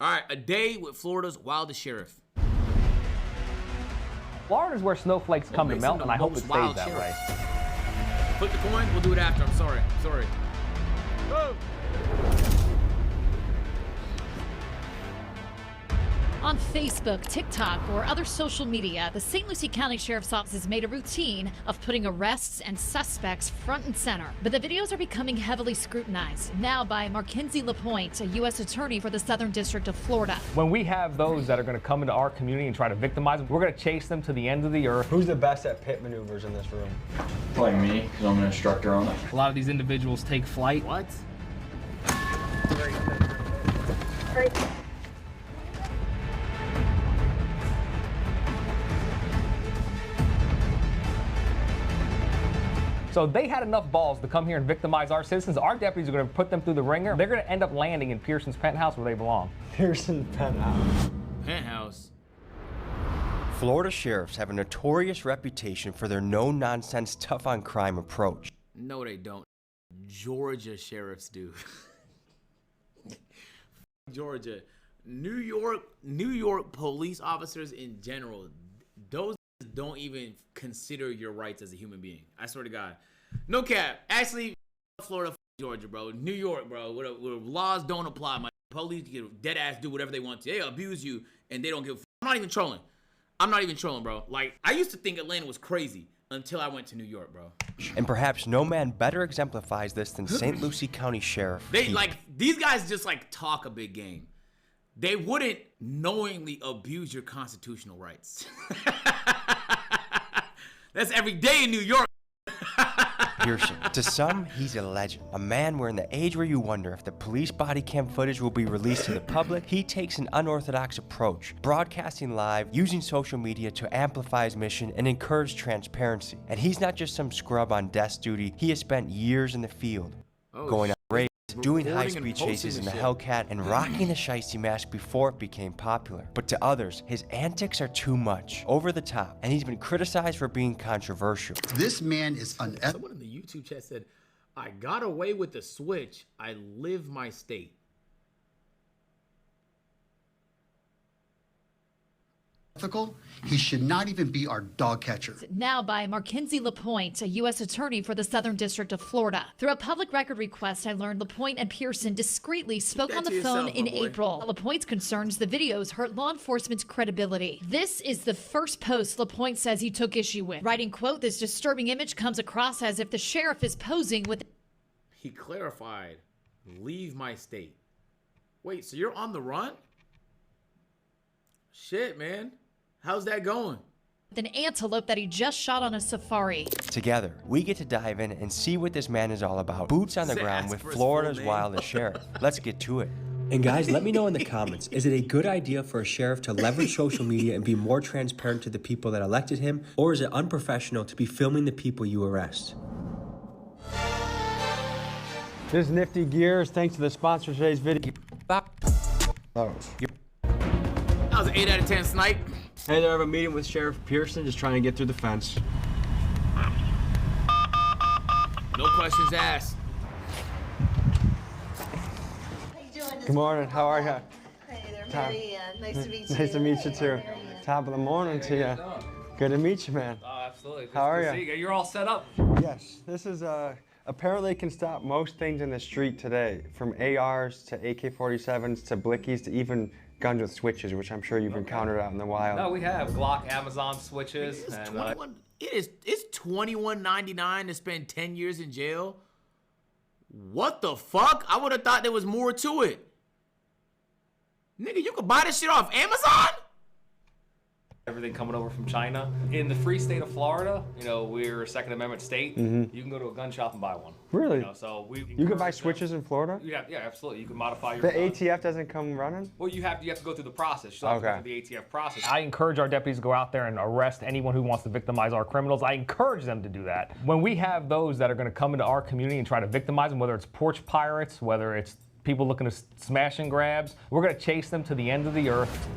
All right, a day with Florida's wildest sheriff. Florida's where snowflakes come to melt, and I hope it stays that way. Flip the coin, we'll do it after. I'm sorry. Whoa. On Facebook, TikTok, or other social media, the St. Lucie County Sheriff's Office has made a routine of putting arrests and suspects front and center. But the videos are becoming heavily scrutinized, now by Mackenzie LaPointe, a U.S. attorney for the Southern District of Florida. When we have those that are going to come into our community and try to victimize them, we're going to chase them to the end of the earth. Who's the best at pit maneuvers in this room? Probably me, because I'm an instructor on it. A lot of these individuals take flight. What? So they had enough balls to come here and victimize our citizens. Our deputies are going to put them through the ringer. They're going to end up landing in Pearson's penthouse where they belong. Pearson's penthouse. Penthouse. Florida sheriffs have a notorious reputation for their no-nonsense, tough-on-crime approach. No, they don't. Georgia sheriffs do. Georgia. New York police officers in general, those don't even consider your rights as a human being. I swear to God. No cap. Actually, Florida, Georgia, bro. New York, bro. Where laws don't apply. My police can dead ass do whatever they want to. They abuse you and they don't give a I'm not even trolling, bro. Like, I used to think Atlanta was crazy until I went to New York, bro. And perhaps no man better exemplifies this than St. Lucie County Sheriff. These guys just talk a big game. They wouldn't knowingly abuse your constitutional rights. That's every day in New York. Pearson. To some, he's a legend. A man where in the age where you wonder if the police body cam footage will be released to the public, he takes an unorthodox approach, broadcasting live, using social media to amplify his mission and encourage transparency. And he's not just some scrub on desk duty, he has spent years in the field, going on raids, doing high-speed chases in the Hellcat, and rocking the shiesty mask before it became popular. But to others, his antics are too much, over the top, and he's been criticized for being controversial. This man is unethical. Someone in the YouTube chat said, I got away with the switch. I live my state. He should not even be our dog catcher. Now by Mackenzie LaPointe, a U.S. attorney for the Southern District of Florida. Through a public record request, I learned LaPointe and Pearson discreetly spoke on the phone in April. LaPointe's concerns the videos hurt law enforcement's credibility. This is the first post LaPointe says he took issue with, writing, quote, this disturbing image comes across as if the sheriff is posing with... He clarified, leave my state. Wait, so you're on the run? Shit, man. How's that going? An antelope that he just shot on a safari. Together, we get to dive in and see what this man is all about. Boots on the ground with Florida's wildest sheriff. Let's get to it. And guys, let me know in the comments, is it a good idea for a sheriff to leverage social media and be more transparent to the people that elected him? Or is it unprofessional to be filming the people you arrest? This is Nifty Gears. Thanks to the sponsor of today's video. That was an 8 out of 10 snipe. Hey there, I have a meeting with Sheriff Pearson, just trying to get through the fence. No questions asked. How you doing? Good morning, how are you? Hey there, Mary Ann. Nice to meet you. Nice to meet you too. Top of the morning to you. Good to meet you, man. Oh, absolutely. How are you? You're all set up. Yes, this is apparently can stop most things in the street today, from ARs to AK-47s to blickies to even guns with switches, which I'm sure you've encountered out in the wild. No, we have Glock Amazon switches. It's $21.99 to spend 10 years in jail. What the fuck? I would have thought there was more to it. Nigga, you could buy this shit off Amazon? Everything coming over from China. In the free state of Florida, you know, we're a Second Amendment state. You can go to a gun shop and buy one. Really? You know, so you can buy switches in Florida? Yeah, absolutely. You can modify your The gun. ATF doesn't come running? Well, you have to go through the process. You have to go through the ATF process. I encourage our deputies to go out there and arrest anyone who wants to victimize our criminals. I encourage them to do that. When we have those that are going to come into our community and try to victimize them, whether it's porch pirates, whether it's people looking to smash and grabs, we're going to chase them to the end of the earth.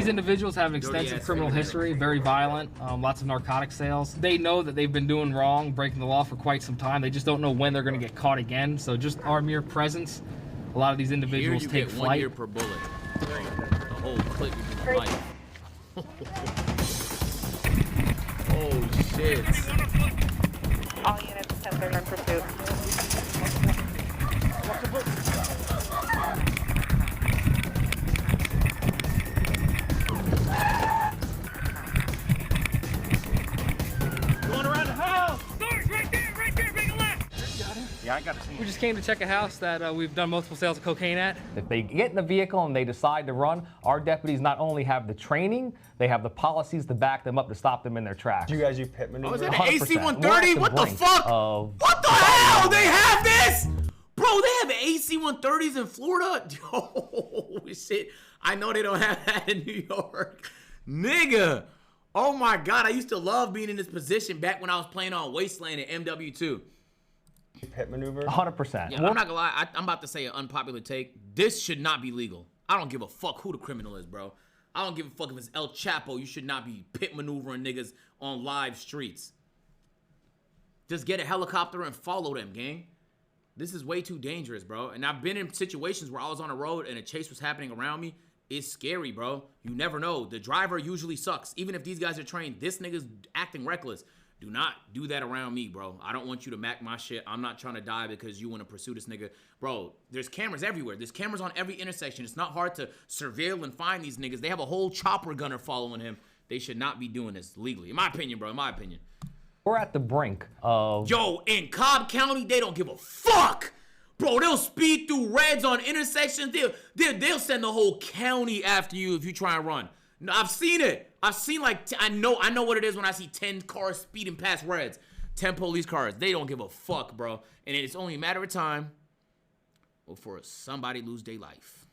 These individuals have an Dirty extensive ass criminal fingernail. history, very violent, lots of narcotic sales. They know that they've been doing wrong, breaking the law for quite some time. They just don't know when they're going to get caught again. So just our mere presence, a lot of these individuals Here you take get 1 flight. year per bullet. The whole clip you can life. Oh shit. All units 10-3 in pursuit. Going around the house. Yeah, I got to see. We just came to check a house that we've done multiple sales of cocaine at. If they get in the vehicle and they decide to run, our deputies not only have the training, they have the policies to back them up to stop them in their tracks. Do you guys do pit Oh, maneuver? is that an 100%. AC-130? What the fuck? What the hell? They have this? Bro, they have AC-130s in Florida? Oh, shit. I know they don't have that in New York. Nigga. Oh, my God. I used to love being in this position back when I was playing on Wasteland at MW2. Pit maneuver? 100%. Yeah, I'm not gonna lie. I'm about to say an unpopular take. This should not be legal. I don't give a fuck who the criminal is, bro. I don't give a fuck if it's El Chapo. You should not be pit maneuvering niggas on live streets. Just get a helicopter and follow them, gang. This is way too dangerous, bro. And I've been in situations where I was on a road and a chase was happening around me. It's scary, bro. You never know. The driver usually sucks. Even if these guys are trained, this nigga's acting reckless. Do not do that around me, bro. I don't want you to mac my shit. I'm not trying to die because you want to pursue this nigga. Bro, there's cameras everywhere. There's cameras on every intersection. It's not hard to surveil and find these niggas. They have a whole chopper gunner following him. They should not be doing this legally. In my opinion, bro. In my opinion. We're at the brink of... Yo, in Cobb County, they don't give a fuck. Bro, they'll speed through reds on intersections. They'll send the whole county after you if you try and run. No, I've seen it. I've seen I know what it is when I see 10 cars speeding past reds. 10 police cars. They don't give a fuck, bro. And it's only a matter of time before somebody lose their life.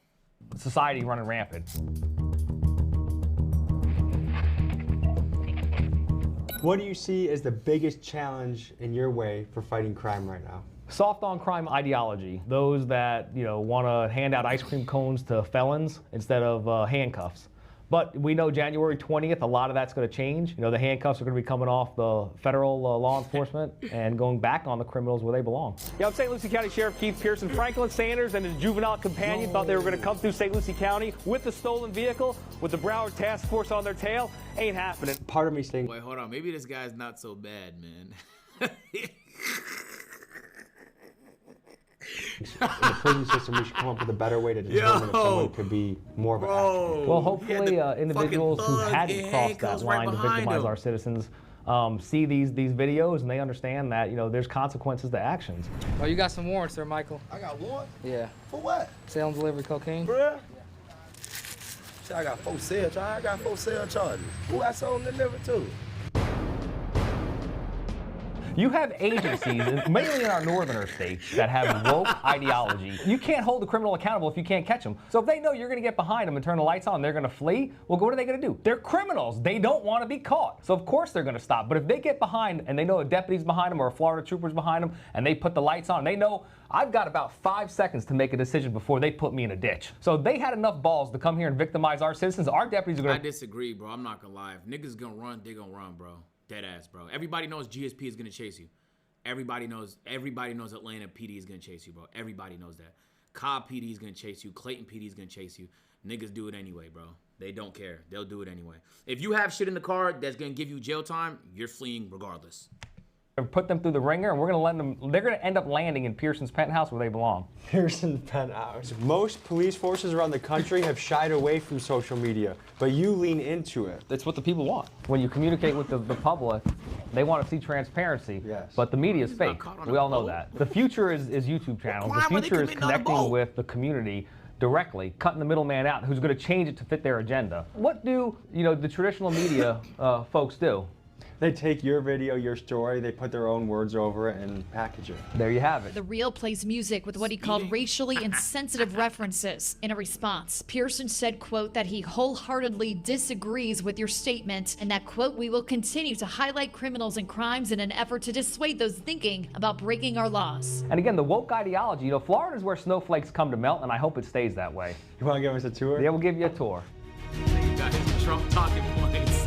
Society running rampant. What do you see as the biggest challenge in your way for fighting crime right now? Soft on crime ideology. Those that, want to hand out ice cream cones to felons instead of handcuffs. But we know January 20th, a lot of that's going to change. The handcuffs are going to be coming off the federal law enforcement and going back on the criminals where they belong. Yeah, I'm St. Lucie County Sheriff Keith Pearson. Franklin Sanders and his juvenile companion thought they were going to come through St. Lucie County with the stolen vehicle, with the Broward Task Force on their tail. Ain't happening. Part of me saying, wait, hold on. Maybe this guy's not so bad, man. in the prison system, we should come up with a better way to determine if someone could be more of an active. Well, hopefully individuals who hadn't crossed that line to victimize our citizens see these videos and they understand that there's consequences to actions. Oh, you got some warrants there, Michael. I got warrant? Yeah. For what? Sale and delivery cocaine. Bruh. See, I got 4 sale charges. I got 4 sale charges. Who I sold and delivered to? You have agencies, mainly in our northern states, that have woke ideology. You can't hold the criminal accountable if you can't catch them. So if they know you're going to get behind them and turn the lights on, they're going to flee, well, what are they going to do? They're criminals. They don't want to be caught. So of course they're going to stop. But if they get behind and they know a deputy's behind them or a Florida trooper's behind them and they put the lights on, they know I've got about 5 seconds to make a decision before they put me in a ditch. So they had enough balls to come here and victimize our citizens. Our deputies are going to... I disagree, bro. I'm not going to lie. If niggas going to run, they going to run, bro. Dead ass, bro. Everybody knows GSP is going to chase you. Everybody knows Atlanta PD is going to chase you, bro. Everybody knows that. Cobb PD is going to chase you. Clayton PD is going to chase you. Niggas do it anyway, bro. They don't care. They'll do it anyway. If you have shit in the car that's going to give you jail time, you're fleeing regardless. Put them through the ringer, and we're going to let them. They're going to end up landing in Pearson's penthouse where they belong. Pearson's penthouse. Most police forces around the country have shied away from social media, but you lean into it. That's what the people want. When you communicate with the public, they want to see transparency. Yes. But the media is fake. We all know that. The future is YouTube channels. The future is connecting with the community directly, cutting the middleman out, who's going to change it to fit their agenda. What do the traditional media folks do? They take your video, your story, they put their own words over it and package it. There you have it. The Real plays music with what he called racially insensitive references. In a response, Pearson said, quote, that he wholeheartedly disagrees with your statement and that, quote, we will continue to highlight criminals and crimes in an effort to dissuade those thinking about breaking our laws. And again, the woke ideology, Florida is where snowflakes come to melt, and I hope it stays that way. You want to give us a tour? Yeah, we'll give you a tour. You got his Trump talking points.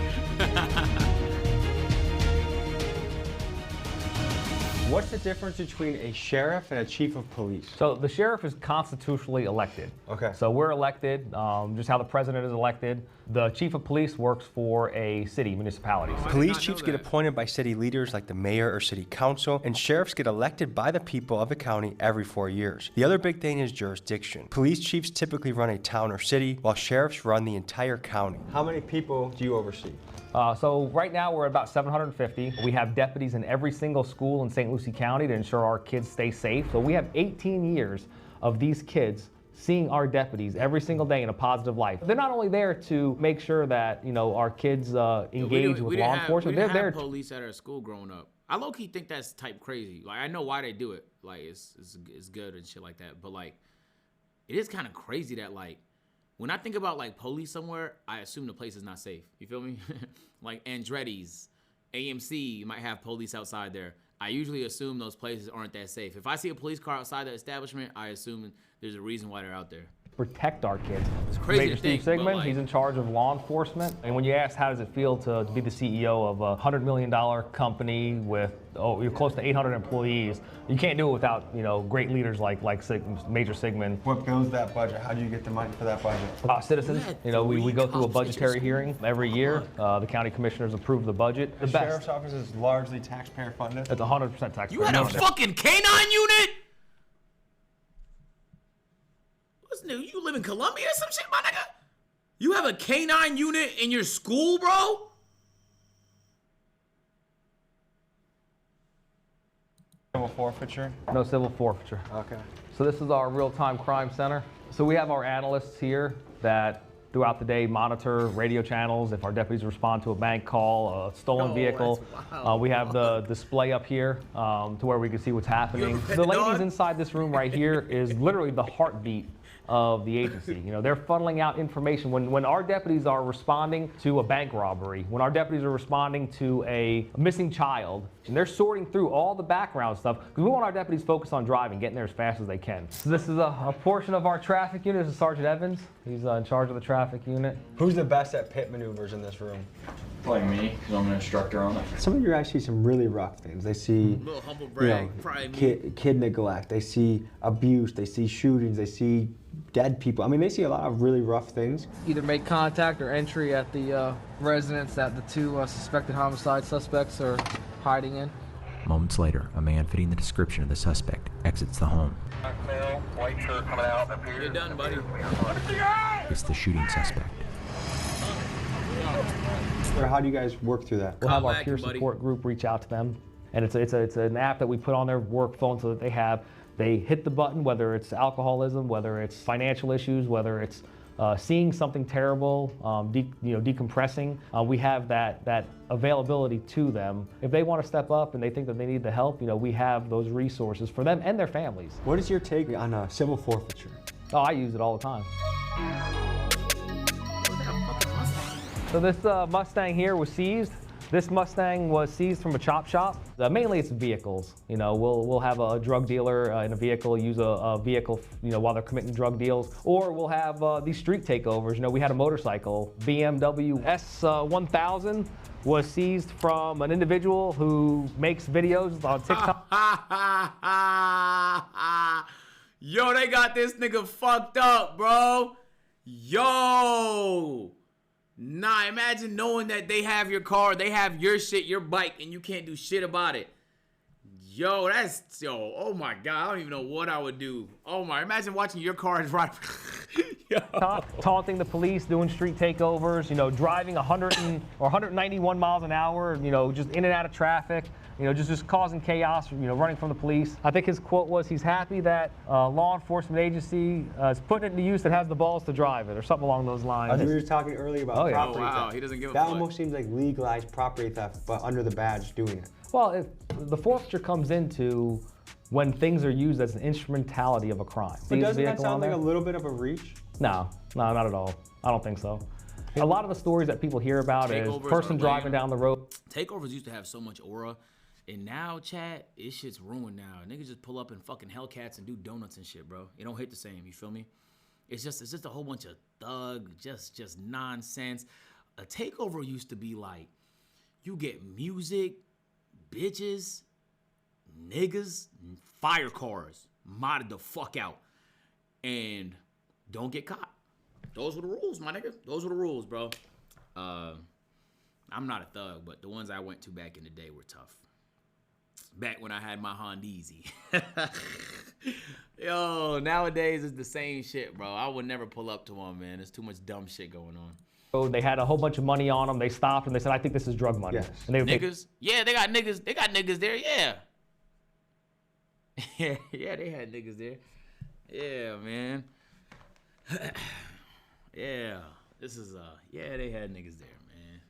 What's the difference between a sheriff and a chief of police? So the sheriff is constitutionally elected. Okay. So we're elected, just how the president is elected. The chief of police works for a city, municipality. Police chiefs get appointed by city leaders like the mayor or city council, and sheriffs get elected by the people of the county every 4 years. The other big thing is jurisdiction. Police chiefs typically run a town or city, while sheriffs run the entire county. How many people do you oversee? So right now we're at about 750. We have deputies in every single school in St. Lucie County to ensure our kids stay safe. So we have 18 years of these kids seeing our deputies every single day in a positive light. They're not only there to make sure that, you know, our kids engage with law enforcement. We They're didn't there. have police at our school growing up. I low-key think that's type crazy. Like, I know why they do it. Like, it's good and shit like that. But, like, it is kind of crazy that, like, when I think about, like, police somewhere, I assume the place is not safe. You feel me? Like Andretti's, AMC might have police outside there. I usually assume those places aren't that safe. If I see a police car outside the establishment, I assume there's a reason why they're out there. Protect our kids. It's crazy Major to Steve think, but, Sigmund, like, he's in charge of law enforcement. And when you ask how does it feel to be the CEO of a $100 million company with, you're close to 800 employees, you can't do it without, you know, great leaders like Major Sigmund. What builds that budget? How do you get the money for that budget? Citizens, you know, we go through a budgetary hearing every year. The county commissioners approve the budget. The sheriff's office is largely taxpayer funded? It's 100% taxpayer. You had a fucking K-9 unit? You live in Colombia or some shit, my nigga? You have a K-9 unit in your school, bro? Civil forfeiture? No civil forfeiture. Okay. So this is our real-time crime center. So we have our analysts here that throughout the day monitor radio channels if our deputies respond to a bank call, a stolen vehicle. We have the display up here to where we can see what's happening. The ladies inside this room right here is literally the heartbeat of the agency. You know, they're funneling out information. When our deputies are responding to a bank robbery, when our deputies are responding to a missing child, and they're sorting through all the background stuff, because we want our deputies focused on driving, getting there as fast as they can. So this is a portion of our traffic unit. This is Sergeant Evans. He's in charge of the traffic unit. Who's the best at pit maneuvers in this room? Probably me, because I'm an instructor on it. Some of you guys see some really rough things. They see Little humble brag, kid neglect. They see abuse. They see shootings. They see dead people. I mean, they see a lot of really rough things. Either make contact or entry at the residence that the two suspected homicide suspects are hiding in. Moments later, a man fitting the description of the suspect exits the home. White shirt coming out. You're done, buddy. It's the shooting suspect. How do you guys work through that? We'll have our peer support group reach out to them, and it's an app that we put on their work phone so that they hit the button, whether it's alcoholism, whether it's financial issues, whether it's seeing something terrible, decompressing. We have that availability to them. If they want to step up and they think that they need the help, you know, we have those resources for them and their families. What is your take on civil forfeiture? Oh, I use it all the time. So this Mustang here was seized. This Mustang was seized from a chop shop. Mainly it's vehicles. You know, we'll have a drug dealer in a vehicle use a vehicle, you know, while they're committing drug deals. Or we'll have these street takeovers. You know, we had a motorcycle, BMW S1000 was seized from an individual who makes videos on TikTok. Yo, they got this nigga fucked up, bro. Yo. Nah, imagine knowing that they have your car, they have your shit, your bike, and you can't do shit about it. Yo, oh my God, I don't even know what I would do. Oh my, imagine watching your car drive. Taunting the police, doing street takeovers, you know, driving 100 or 191 miles an hour, you know, just in and out of traffic, you know, just causing chaos, you know, running from the police. I think his quote was, he's happy that law enforcement agency is putting it into use that has the balls to drive it, or something along those lines. We were talking earlier about property theft. Wow, he doesn't give a That fuck. almost seems like legalized property theft, but under the badge doing it. Well, if the forfeiture comes into when things are used as an instrumentality of a crime. But doesn't that sound like a little bit of a reach? No, not at all. I don't think so. A lot of the stories that people hear about is person driving down the road. Takeovers used to have so much aura, and now, chat, this shit's ruined now. Niggas just pull up in fucking Hellcats and do donuts and shit, bro. It don't hit the same, you feel me? It's just a whole bunch of thug, just nonsense. a takeover used to be like, you get music, bitches, niggas, fire cars, modded the fuck out, and don't get caught. Those were the rules, my nigga. Those were the rules, bro. I'm not a thug, but the ones I went to back in the day were tough. Back when I had my Hondeezy. Yo, nowadays it's the same shit, bro. I would never pull up to one, man. There's too much dumb shit going on. So they had a whole bunch of money on them. They stopped and they said, I think this is drug money. Yes. And they would Niggas? Yeah, they got niggas. They got niggas there, yeah. Yeah, they had niggas there. Yeah, man. Yeah. This is, yeah, they had niggas there, man.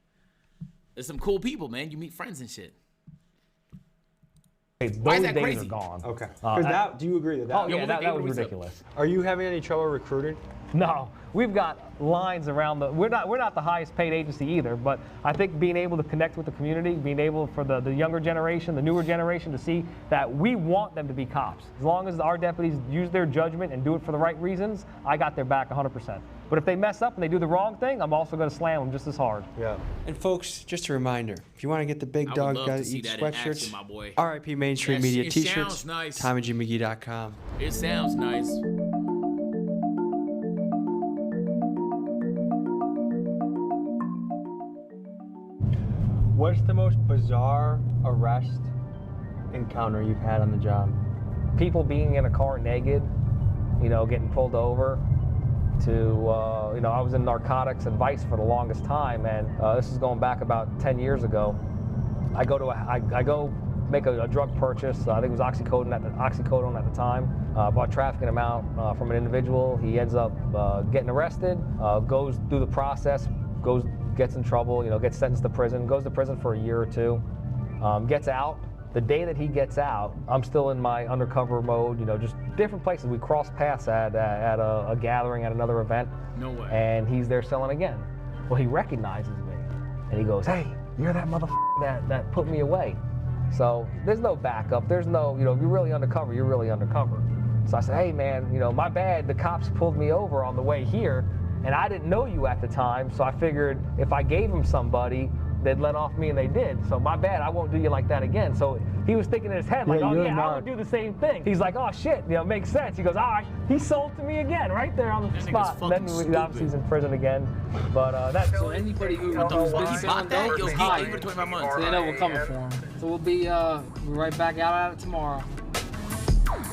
There's some cool people, man. You meet friends and shit. Those Why is that days crazy? are gone. Okay. Because do you agree that that? Oh, yeah, that was ridiculous. Are you having any trouble recruiting? No, we've got lines around the. We're not the highest paid agency either, but I think being able to connect with the community, being able for the younger generation, the newer generation to see that we want them to be cops. As long as our deputies use their judgment and do it for the right reasons, I got their back 100%. But if they mess up and they do the wrong thing, I'm also going to slam them just as hard. Yeah. And folks, just a reminder, if you want to get the Big Dog Gotta Eat sweatshirts, RIP Mainstream Media it t-shirts, sounds nice. TommyGMcGee.com. It sounds nice. What's the most bizarre arrest encounter you've had on the job? People being in a car naked, getting pulled over. I was in narcotics and vice for the longest time, and this is going back about 10 years ago. I go make a drug purchase. I think it was oxycodone at the time. Bought trafficking him out from an individual. He ends up getting arrested. Goes through the process. Gets in trouble. Gets sentenced to prison. Goes to prison for a year or two. Gets out. The day that he gets out, I'm still in my undercover mode, just different places. We cross paths at a gathering, at another event. No way. And he's there selling again. Well, he recognizes me. And he goes, hey, you're that motherfucker that put me away. So there's no backup. There's no, if you're really undercover, you're really undercover. So I said, hey, man, my bad. The cops pulled me over on the way here. And I didn't know you at the time. So I figured if I gave him somebody, they'd let off me, and they did. So my bad, I won't do you like that again. So he was thinking in his head, like, I would do the same thing. He's like, oh shit, makes sense. He goes, all right, he sold to me again, right there on the spot. And then obviously he's in prison again. But that's so anybody who's been selling dope is hired. So they know we're coming for him. So we'll be right back out at it tomorrow.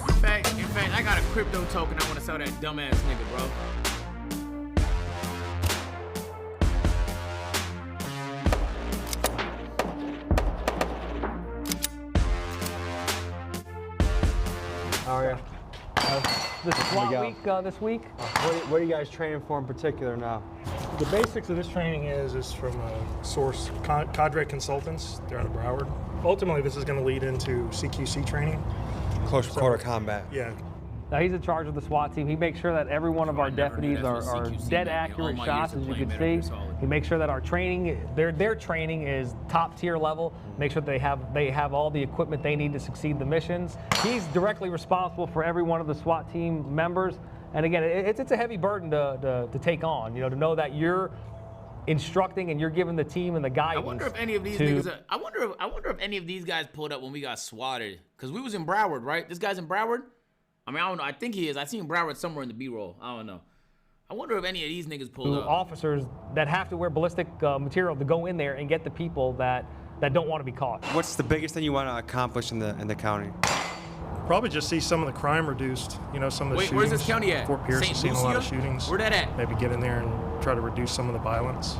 In fact, I got a crypto token I want to sell that dumbass nigga, bro. How are you? The SWAT week this week. What are you guys training for in particular now? The basics of this training is from a source, Cadre Consultants. They're out of Broward. Ultimately, this is going to lead into CQC training. Close quarter combat. Yeah. Now he's in charge of the SWAT team. He makes sure that every one of our deputies are dead accurate shots, as you can see. He makes sure that our training, their training is top tier level. Make sure they have all the equipment they need to succeed the missions. He's directly responsible for every one of the SWAT team members. And again, it's a heavy burden to take on. To know that you're instructing and you're giving the team and the guidance. I wonder if any of these niggas. I wonder if any of these guys pulled up when we got swatted, because we was in Broward, right? This guy's in Broward. I mean, I don't know. I think he is. I seen Broward somewhere in the B-roll. I don't know. I wonder if any of these niggas pulled up. Officers that have to wear ballistic material to go in there and get the people that don't want to be caught. What's the biggest thing you want to accomplish in the county? Probably just see some of the crime reduced. Some of the shootings. Where's this county at? Fort Pierce has seen a lot of shootings. Where that at? Maybe get in there and try to reduce some of the violence.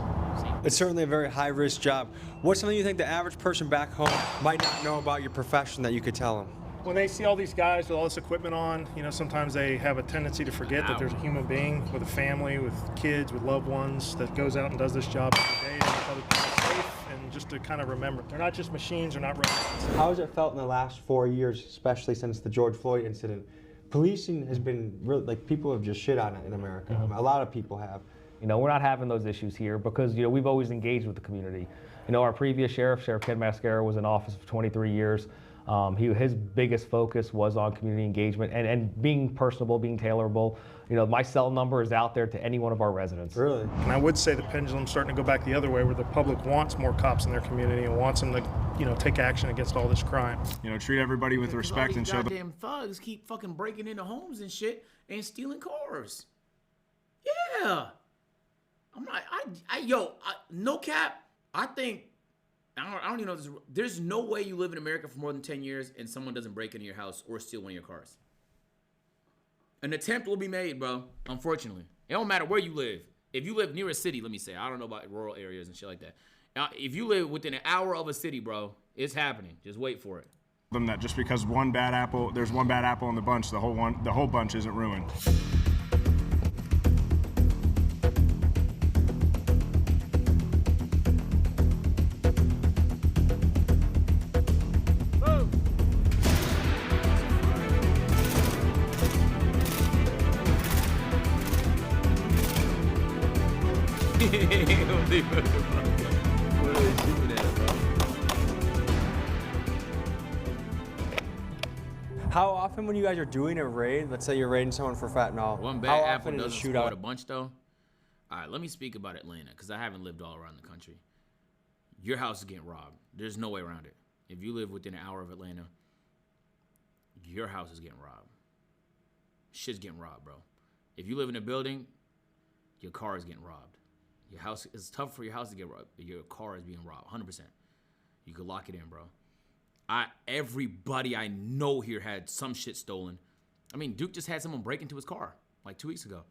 It's certainly a very high-risk job. What's something you think the average person back home might not know about your profession that you could tell them? When they see all these guys with all this equipment on, sometimes they have a tendency to forget that there's a human being with a family, with kids, with loved ones that goes out and does this job every day to make other people safe, and just to kind of remember, they're not just machines, they're not robots. How has it felt in the last 4 years, especially since the George Floyd incident? Policing has been really, people have just shit on it in America. Mm-hmm. A lot of people have. We're not having those issues here because, we've always engaged with the community. Our previous Sheriff Ken Mascara, was in office for 23 years. His biggest focus was on community engagement and being personable, being tailorable. You know, my cell number is out there to any one of our residents. Really? And I would say the pendulum's starting to go back the other way, where the public wants more cops in their community and wants them to, you know, take action against all this crime. You know, treat everybody with respect and show them. Goddamn thugs keep fucking breaking into homes and shit and stealing cars. Yeah. I'm not. No cap. I think. I don't even know if this, there's no way you live in America for more than 10 years and someone doesn't break into your house or steal one of your cars. An attempt will be made, bro, unfortunately. It don't matter where you live. If you live near a city, let me say, I don't know about rural areas and shit like that. Now, if you live within an hour of a city, bro, it's happening. Just wait for it. Them that just because there's one bad apple in the bunch, the whole bunch isn't ruined. How often when you guys are doing a raid, let's say you're raiding someone for fentanyl, One how bad apple often is a doesn't shootout? explode a bunch, though. All right, let me speak about Atlanta, because I haven't lived all around the country. Your house is getting robbed. There's no way around it. If you live within an hour of Atlanta, your house is getting robbed. Shit's getting robbed, bro. If you live in a building, your car is getting robbed. Your house, it's tough for your house to get robbed, but your car is being robbed, 100%. You could lock it in, bro. Everybody I know here had some shit stolen. I mean, Duke just had someone break into his car like 2 weeks ago.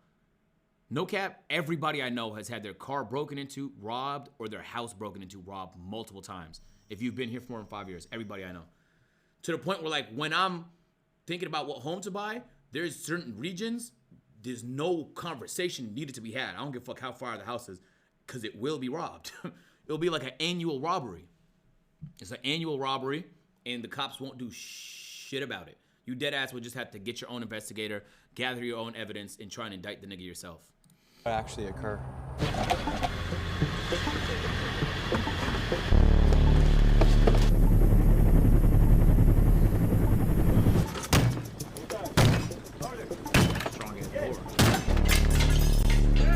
No cap, everybody I know has had their car broken into, robbed, or their house broken into, robbed multiple times. If you've been here for more than 5 years, everybody I know. To the point where, like, when I'm thinking about what home to buy, there's certain regions, there's no conversation needed to be had. I don't give a fuck how far the house is, because it will be robbed. It'll be like an annual robbery. It's an annual robbery, and the cops won't do shit about it. You dead ass will just have to get your own investigator, gather your own evidence, and try and indict the nigga yourself. What actually occur?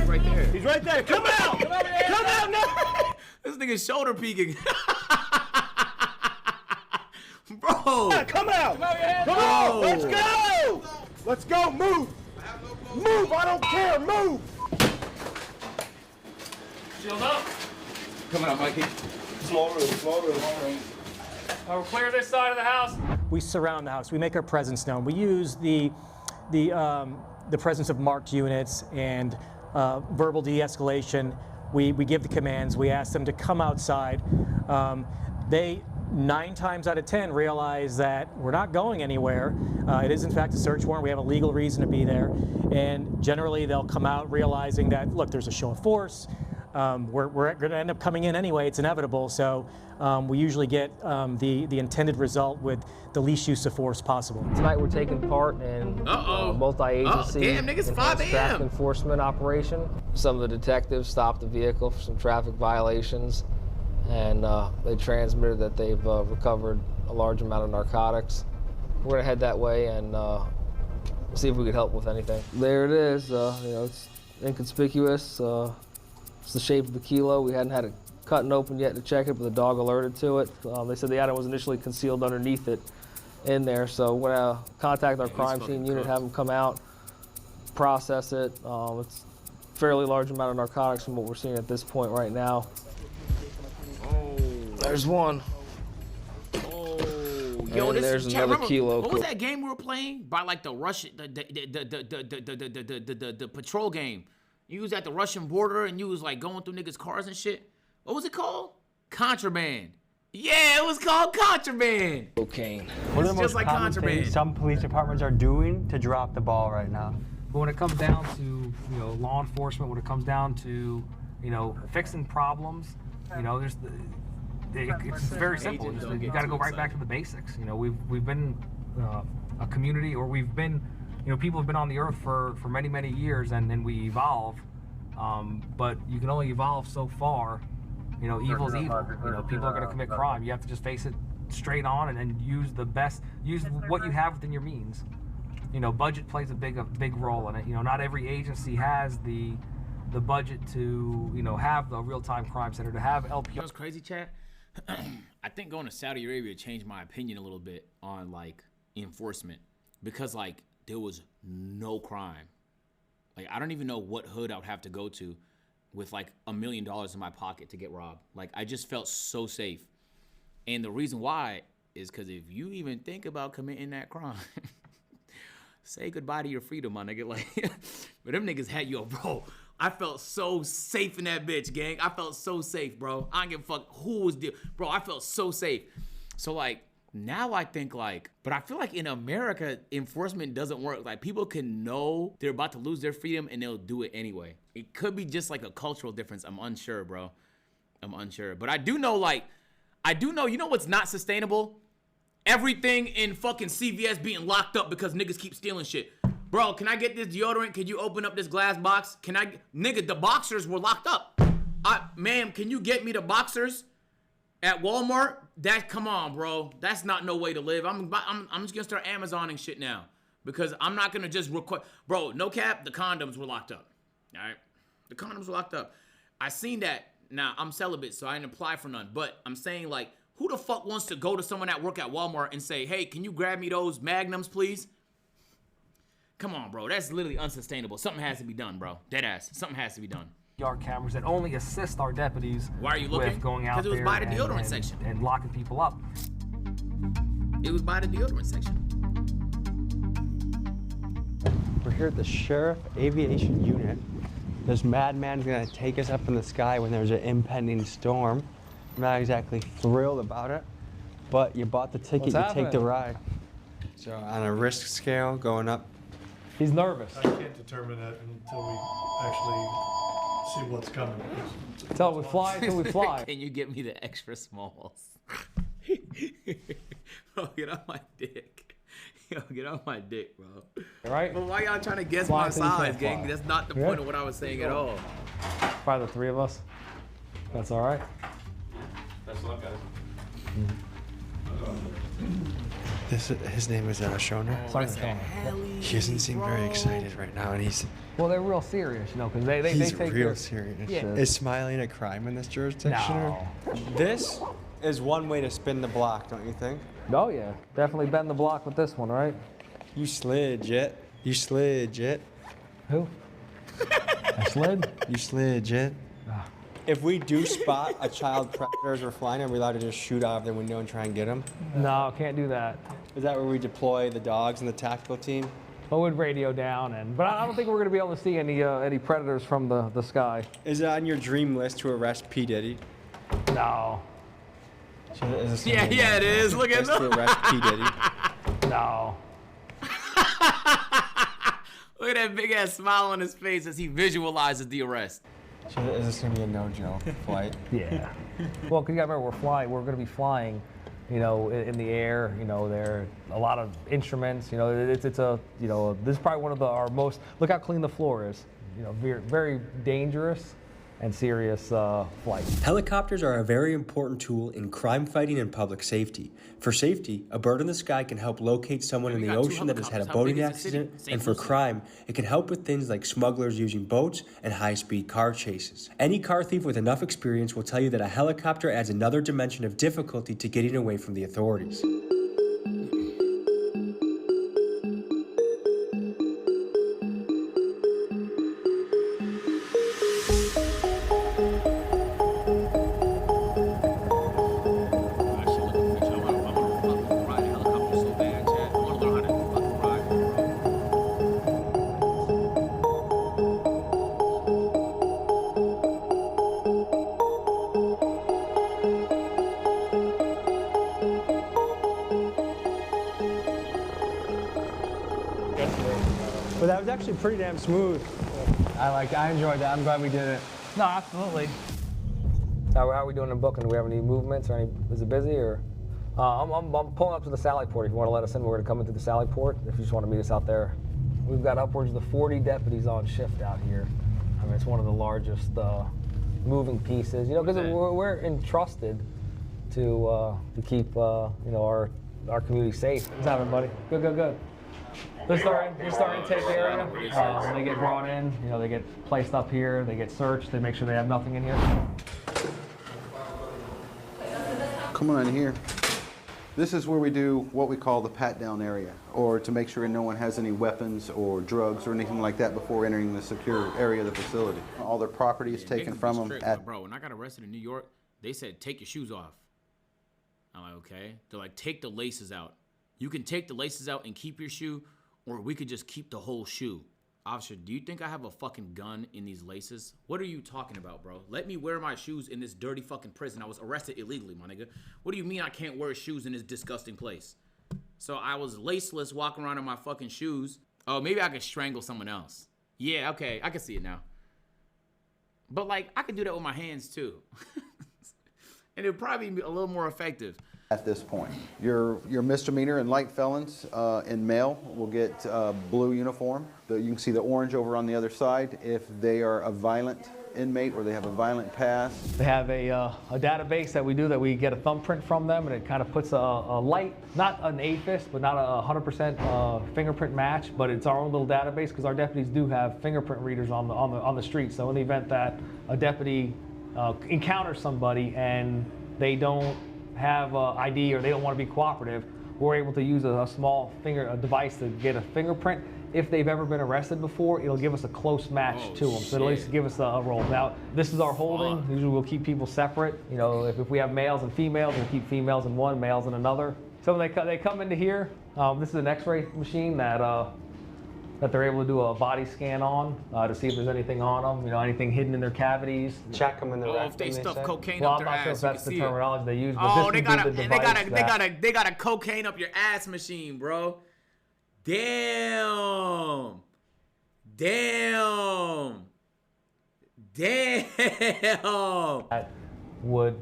Right there. He's right there. Come out! Come out now! This nigga's shoulder peeking. Bro! Come out! Come Bro. on! Let's go! Let's go! Move! Move! I don't care! Move! Shield up. Coming out, Mikey. Small room. We'll clear this side of the house. We surround the house. We make our presence known. We use the presence of marked units and verbal de-escalation. We give the commands. We ask them to come outside. They 9 times out of 10 realize that we're not going anywhere. It is in fact a search warrant. We have a legal reason to be there. And generally they'll come out realizing that, look, there's a show of force. We're going to end up coming in anyway. It's inevitable. So we usually get the intended result with the least use of force possible. Tonight we're taking part in a multi-agency damn, niggas, 5 a.m. traffic enforcement operation. Some of the detectives stopped the vehicle for some traffic violations, and they transmitted that they've recovered a large amount of narcotics. We're gonna head that way and see if we could help with anything. There it is. You know, it's inconspicuous. It's the shape of a kilo. We hadn't had it cut and open yet to check it, but the dog alerted to it. They said the item was initially concealed underneath it in there, so we're gonna contact our crime scene unit, have them come out, process it. It's a fairly large amount of narcotics from what we're seeing at this point right now. Oh, there's one. Oh, And yo, there's chat, another remember, kilo. What was that game we were playing by like the Russian, the patrol game? You was at the Russian border and you was like going through niggas' cars and shit. What was it called? Contraband. Yeah, it was called contraband. Cocaine. What are It's the just most like common contraband. things some police departments are doing to drop the ball right now? But when it comes down to, law enforcement, when it comes down to, fixing problems, it's very simple. You got to go right back to the basics. We've been a community, or we've been, people have been on the earth for many, many years, and then we evolve. But you can only evolve so far. Evil's evil. People are going to commit crime. You have to just face it straight on and then use what you have within your means. You know, budget plays a big role in it. You know, not every agency has the budget to, you know, have the real-time crime center, to have LPR. You know what's crazy, chat? I think going to Saudi Arabia changed my opinion a little bit on like enforcement, because like there was no crime. Like I don't even know what hood I would have to go to with like $1 million in my pocket to get robbed. Like I just felt so safe. And the reason why is because if you even think about committing that crime, say goodbye to your freedom, my nigga. Like, but them niggas had you, bro. I felt so safe in that bitch, gang. I felt so safe, bro. I don't give a fuck who was there. Bro, I felt so safe. So like, now I think like, but I feel like in America, enforcement doesn't work. Like people can know they're about to lose their freedom and they'll do it anyway. It could be just like a cultural difference. I'm unsure, bro. I'm unsure. But I do know, you know what's not sustainable? Everything in fucking CVS being locked up because niggas keep stealing shit. Bro, can I get this deodorant? Can you open up this glass box? Nigga, the boxers were locked up. Ma'am, can you get me the boxers at Walmart? Come on, bro. That's not no way to live. I'm just gonna start Amazoning shit now because I'm not gonna just request. Bro, no cap, the condoms were locked up. All right, the condoms were locked up. I seen that. Now I'm celibate, so I didn't apply for none. But I'm saying like, who the fuck wants to go to someone at work at Walmart and say, hey, can you grab me those Magnums, please? Come on, bro. That's literally unsustainable. Something has to be done, bro. Dead ass. Something has to be done. Yard cameras that only assist our deputies. Why are you looking? With going out because it was by the deodorant and, section and locking people up. It was by the deodorant section. We're here at the Sheriff Aviation Unit. This madman's gonna take us up in the sky when there's an impending storm. I'm not exactly thrilled about it, but you bought the ticket, you take the ride. So on a risk scale, going up. He's nervous. I can't determine that until we actually see what's coming. Till we fly. Can you get me the extra smalls? Bro, get off my dick. Yo, get off my dick, bro. All right. But why y'all trying to guess my size, gang? That's not the point of what I was saying at all. Probably the three of us. That's all right. Best luck, guys. His name is Shona. He doesn't seem very excited right now, and he's. Well, they're real serious, you know, because they He's take real serious. Yeah. Is smiling a crime in this jurisdiction? No. This is one way to spin the block, don't you think? Oh yeah, definitely bend the block with this one, right? You slid, Jet. You slid, Jet. Who? I slid? You slid, Jet. If we do spot a child predator as we're flying, are we allowed to just shoot out of the window and try and get him? No, can't do that. Is that where we deploy the dogs and the tactical team? Well, we'd radio down, but I don't think we're going to be able to see any predators from the sky. Is it on your dream list to arrest P. Diddy? No. Yeah, it is. Look at to arrest P. Diddy. No. Look at that big ass smile on his face as he visualizes the arrest. Is this gonna be a no-joke flight? Yeah. Well, because you gotta remember, we're going to be fling, you know, in the air. You know, there are a lot of instruments. You know, it's a, you know, this is probably one of our most. Look how clean the floor is. You know, very, very dangerous and serious flight. Helicopters are a very important tool in crime fighting and public safety. For safety, a bird in the sky can help locate someone in the ocean that has had a boating accident, and for crime, it can help with things like smugglers using boats and high-speed car chases. Any car thief with enough experience will tell you that a helicopter adds another dimension of difficulty to getting away from the authorities. But that was actually pretty damn smooth. I enjoyed that. I'm glad we did it. No, absolutely. How are we doing in booking? Do we have any movements or is it busy or? I'm pulling up to the Sally Port. If you want to let us in, we're going to come into the Sally Port. If you just want to meet us out there. We've got upwards of 40 deputies on shift out here. I mean, it's one of the largest moving pieces, you know, because we're entrusted to keep you know, our community safe. What's happening, buddy? Good, good, good. This is our intake area. When they get brought in, you know, they get placed up here, they get searched, they make sure they have nothing in here. Come on in here. This is where we do what we call the pat-down area, or to make sure no one has any weapons or drugs or anything like that before entering the secure area of the facility. All their property is taken from them. Bro, when I got arrested in New York, they said, take your shoes off. I'm like, okay. They're like, take the laces out. You can take the laces out and keep your shoe, or we could just keep the whole shoe. Officer, do you think I have a fucking gun in these laces? What are you talking about, bro? Let me wear my shoes in this dirty fucking prison. I was arrested illegally, my nigga. What do you mean I can't wear shoes in this disgusting place? So I was laceless walking around in my fucking shoes. Oh, maybe I could strangle someone else. Yeah, okay, I can see it now. But like, I could do that with my hands too. And it would probably be a little more effective. At this point, your misdemeanor and light felons in male will get blue uniform. You can see the orange over on the other side if they are a violent inmate or they have a violent past. They have a database that we do that we get a thumbprint from them, and it kind of puts a light, not an AFIS, but not a 100% fingerprint match, but it's our own little database because our deputies do have fingerprint readers on the street. So in the event that a deputy encounters somebody and they don't have ID or they don't want to be cooperative, we're able to use a small device to get a fingerprint. If they've ever been arrested before, it'll give us a close match to them. So it'll at least give us a roll. Now, this is our holding. Usually we'll keep people separate. You know, if we have males and females, we'll keep females in one, males in another. So when they come into here, this is an X-ray machine that they're able to do a body scan on to see if there's anything on them, you know, anything hidden in their cavities. Check them in the rectum. If they stuff cocaine well, up their I'm not sure if ass, that's the terminology they use. But oh, this they got a cocaine up your ass machine, bro. Damn. Damn. That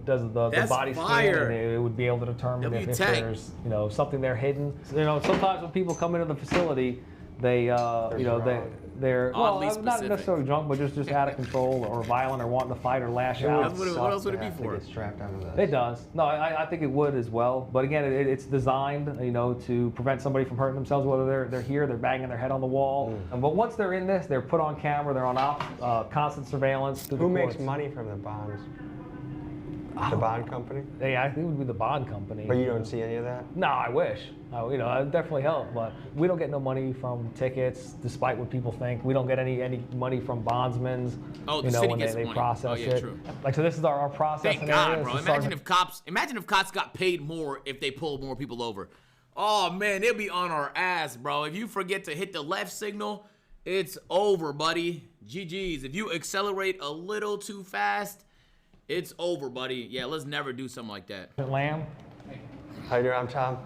does the body scan, and it would be able to determine if there's, you know, something there hidden. You know, sometimes when people come into the facility, they're well, not necessarily drunk, but just out of control or violent or wanting to fight or lash out. What else would it be for? Get strapped onto this. It does. No, I think it would as well. But again, it's designed, you know, to prevent somebody from hurting themselves, whether they're here, they're banging their head on the wall. But once they're in this, they're put on camera, they're on constant surveillance. Who makes money from the bonds? The bond company? Yeah, I think it would be the bond company. But you don't see any of that? No, I wish. You know, it definitely help. But we don't get no money from tickets, despite what people think. We don't get any money from bondsmen. Oh, you the know, city when gets they money. process it. True. Like, so this is our processing Thank God, area. bro. Imagine if cops got paid more if they pulled more people over. Oh man, they'll be on our ass, bro. If you forget to hit the left signal, it's over, buddy. GG's. If you accelerate a little too fast, it's over, buddy. Yeah, let's never do something like that. Lamb. How you doing? I'm Tom.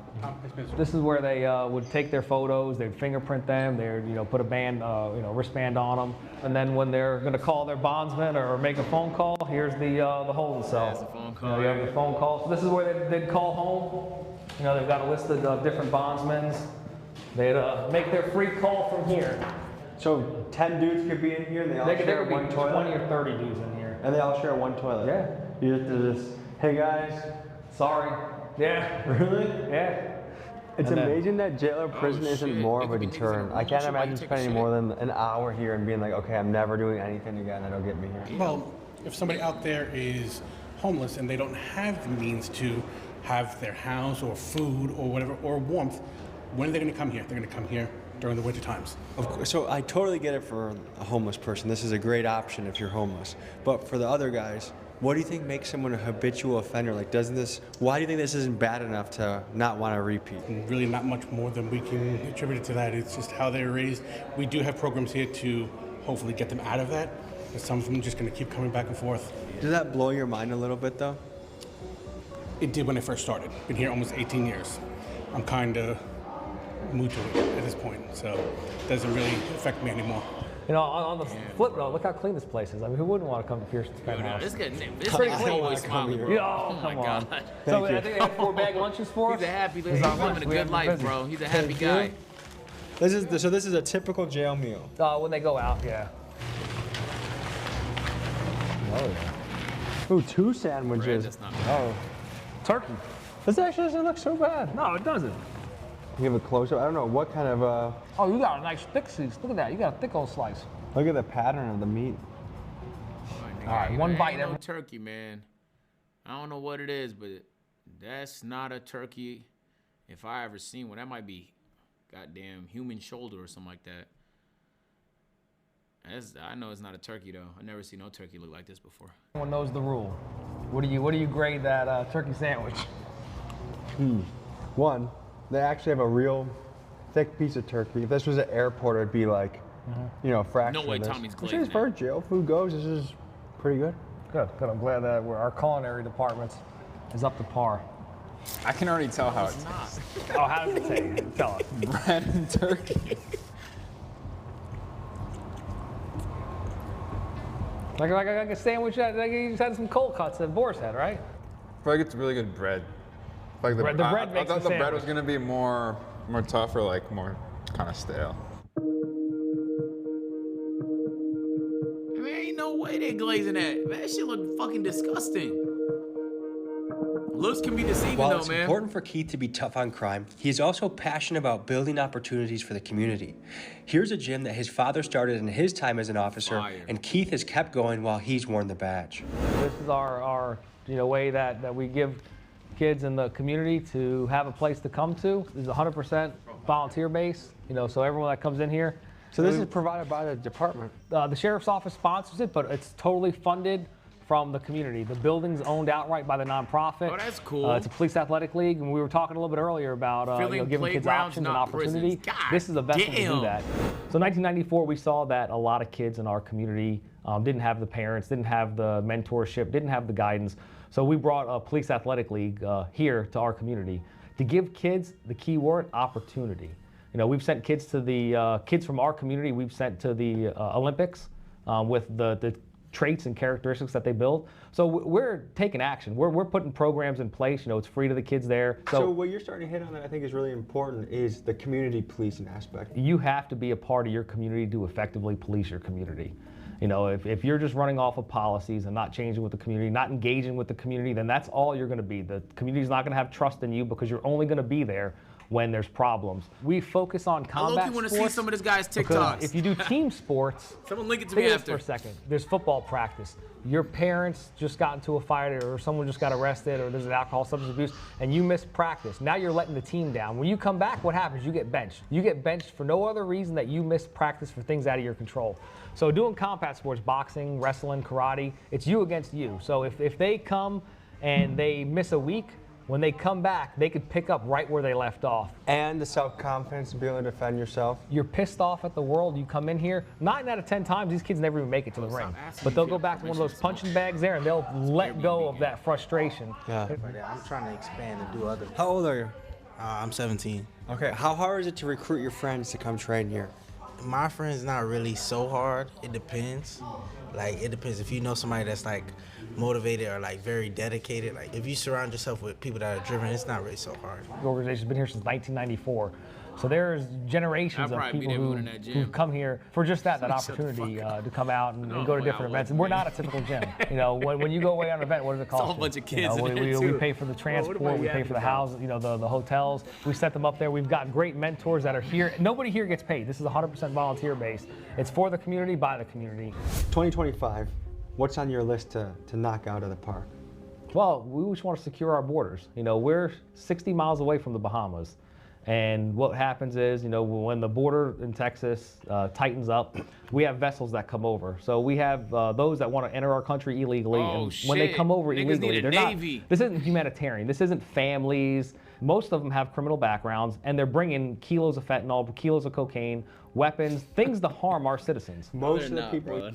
This is where they would take their photos, they'd fingerprint them, they'd, you know, put a band, you know, wristband on them, and then when they're going to call their bondsman or make a phone call, here's the holding cell. That's the phone call. You know, you have the phone call. So this is where they'd call home. You know, they've got a list of different bondsmen. They'd make their free call from here. So 10 dudes could be in here, and they all share one toilet. 20 or 30 dudes in here. And they all share one toilet. Yeah. You just do this. Hey guys. Sorry. Yeah. Really? Yeah. It's amazing that jail or prison isn't more of a deterrent. I can't imagine spending more than an hour here and being like, okay, I'm never doing anything again that'll get me here. Well, if somebody out there is homeless and they don't have the means to have their house or food or whatever, or warmth, when are they going to come here? They're going to come here during the winter times. Of course, so I totally get it for a homeless person. This is a great option if you're homeless. But for the other guys, what do you think makes someone a habitual offender? Like, why do you think this isn't bad enough to not want to repeat? Really not much more than we can attribute it to that. It's just how they're raised. We do have programs here to hopefully get them out of that. But some of them are just going to keep coming back and forth. Does that blow your mind a little bit, though? It did when I first started. Been here almost 18 years. I'm kind of moved to it at this point, so it doesn't really affect me anymore. You know, on the flip note, look how clean this place is. I mean, who wouldn't want to come to Pearson's penthouse? It's pretty clean. Oh, come on. So I think they have 4 bag lunches for us. He's a happy, he's living a good life, bro. He's a happy guy. This is a typical jail meal. When they go out, yeah. Oh yeah. Ooh, 2 sandwiches. That's not oh. Turkey. This actually doesn't look so bad. No, it doesn't. You have a close-up. I don't know what kind of. Oh, you got a nice thick slice. Look at that. You got a thick old slice. Look at the pattern of the meat. All right, one bite. No turkey, man. I don't know what it is, but that's not a turkey. If I ever seen one, that might be goddamn human shoulder or something like that. I know it's not a turkey though. I never seen no turkey look like this before. Everyone knows the rule. What do you grade that turkey sandwich? One, they actually have a real thick piece of turkey. If this was an airport, it'd be like, you know, a fraction. No way of this. Tommy's glazed. As far as jail food goes, this is pretty good. Good. I'm glad that our culinary department is up to par. I can already tell how it's not. Oh, how does it taste? Tell us. Bread and turkey. Like a sandwich that you just had some cold cuts that Boris had, right? I feel like it's really good bread. Like the bread makes I thought the the bread was sandwich. gonna be more tough or like more kind of stale. I mean, ain't no way they glazing that. Man, that shit look fucking disgusting. Looks can be deceiving While though, it's man. important for Keith to be tough on crime, he is also passionate about building opportunities for the community. Here's a gym that his father started in his time as an officer, and Keith has kept going while he's worn the badge. This is our way that we give kids in the community to have a place to come to. This is 100% volunteer base, so everyone that comes in here. So this is provided by the department? The sheriff's office sponsors it, but it's totally funded from the community. The building's owned outright by the nonprofit. Oh, that's cool. It's a police athletic league, and we were talking a little bit earlier about giving kids options and opportunity. This is the best one to do that. So 1994, we saw that a lot of kids in our community didn't have the parents, didn't have the mentorship, didn't have the guidance. So we brought a police athletic league here to our community to give kids the key word, opportunity. We've sent kids to the kids from our community. We've sent to the Olympics with the traits and characteristics that they build. So we're taking action. We're putting programs in place. It's free to the kids there. So what you're starting to hit on that I think is really important is the community policing aspect. You have to be a part of your community to effectively police your community. If you're just running off of policies and not changing with the community, not engaging with the community, then that's all you're going to be. The community's not going to have trust in you because you're only going to be there when there's problems. We focus on combat sports. I want to see some of this guy's TikToks. If you do team sports, someone link it to think me of this after. for a second. There's football practice. Your parents just got into a fight, or someone just got arrested, or there's an alcohol substance abuse, and you miss practice. Now you're letting the team down. When you come back, what happens? You get benched. You get benched for no other reason that you missed practice for things out of your control. So doing combat sports, boxing, wrestling, karate, it's you against you. So if they come and they miss a week, when they come back, they could pick up right where they left off. And the self-confidence to be able to defend yourself. You're pissed off at the world. You come in here, 9 out of 10 times, these kids never even make it to the ring. But they'll go back to one of those punching bags there, and they'll let go of that frustration. Yeah. I'm trying to expand and do other. How old are you? I'm 17. Okay, how hard is it to recruit your friends to come train here? My friends not really so hard. It depends. Like, it depends if you know somebody that's like motivated or like very dedicated. Like, if you surround yourself with people that are driven, it's not really so hard. The organization's been here since 1994. So there's generations of people who've come here for just that opportunity to come out and go to different events. And we're not a typical gym. When you go away on an event, what does it cost? It's a whole bunch of kids in there we too. pay for the transport, we pay for the house, the hotels. We set them up there. We've got great mentors that are here. Nobody here gets paid. This is 100% volunteer based. It's for the community, by the community. 2025, what's on your list to knock out of the park? Well, we just want to secure our borders. We're 60 miles away from the Bahamas. And what happens is, when the border in Texas tightens up, we have vessels that come over. So we have those that want to enter our country illegally. And when they come over illegally, they're not. This isn't humanitarian. This isn't families. Most of them have criminal backgrounds, and they're bringing kilos of fentanyl, kilos of cocaine, weapons, things to harm our citizens. Most of the people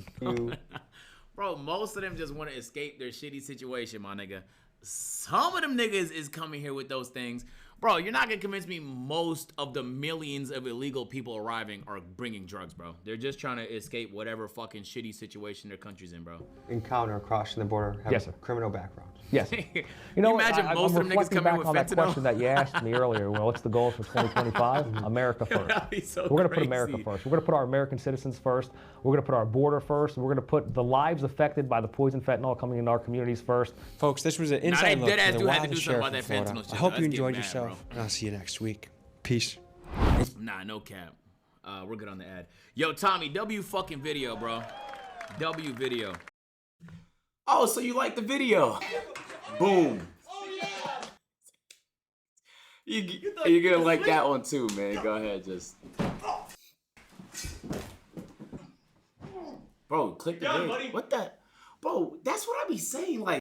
Bro, most of them just want to escape their shitty situation, my nigga. Some of them niggas is coming here with those things. Bro, you're not gonna convince me most of the millions of illegal people arriving are bringing drugs, bro. They're just trying to escape whatever fucking shitty situation their country's in, bro. Encounter crossing the border, have Yes, a sir. criminal background. Yes. You know, imagine I'm most of them niggas reflecting coming back with on that fentanyl? question that you asked me earlier. Well, what's the goals for 2025? America first. That'd be so We're going to put crazy. America first. We're going to put our American citizens first. We're going to put our border first. We're going to put the lives affected by the poison fentanyl coming into our communities first. Folks, this was an Nah, inside they look deadass for the do have to wildest do something sheriff about in that Florida. fentanyl shit, I hope though. you That's enjoyed getting mad, yourself, and I'll see you next week. Peace. Nah, no cap. We're good on the ad. Yo, Tommy, W fucking video, bro. W video. Oh, so you like the video? Boom. You're gonna like that one too, man. Go ahead, just. Bro, click the video. What the? Bro, that's what I be saying. Like.